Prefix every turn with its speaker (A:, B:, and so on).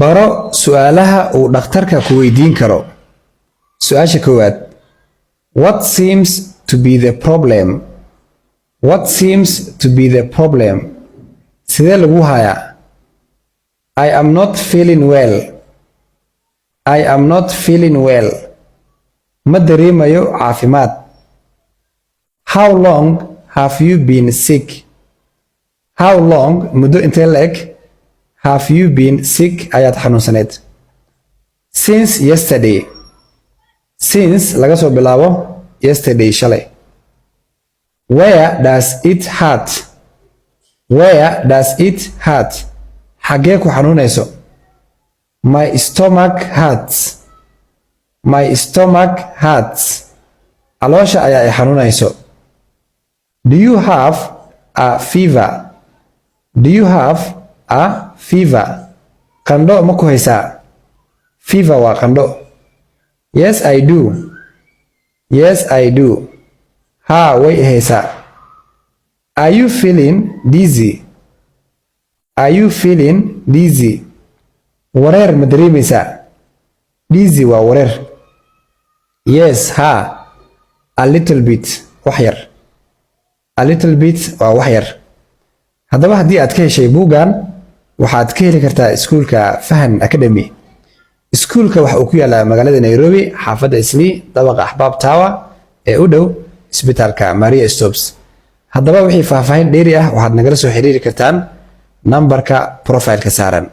A: baro su'aalaha uu dhakhtarka ku weydiin karo. Su'aasha koowaad. What seems to be the problem? What seems to be the problem? Sidee lagu hayaa? I am not feeling well. I am not feeling well. Ma dareemayo caafimaad. How long have you been sick? How long muddo intee le'eg have you been sick ayaad xanuunsaneed? Since yesterday. Since laga soo bilaabo yesterday shalay. Where does it hurt? Where does it hurt? Xagee ku xanuunayso? My stomach hurts. My stomach hurts. Caloosha ayaa i xanuunayso. Do you have a fever? Do you have a fever? Qandho ma ku haysaa? Fever waa qandho. Yes, I do. Yes, I do. Haa, way i haysaa. Are you feeling dizzy? Are you feeling dizzy? Wareer ma dareemaysaa? Dizzy waa wareer. Yes, haa. A little bit. Wax yar. A little bit waa wax yar. Haddaba haddii aad ka heshay buuggan waxaad ka heli kartaa iskuulka Fahan Academy. Iskuulka waxa uu ku yaalaa magaalada Nairobi, xaafadda Islii, dabaqa Axbaab Tower ee u dhow isbitaalka Maria Stopes. Haddaba wixii faahfaahin dheeri ah waxaad nagala soo xiriiri kartaan nambarka profile-ka saaran.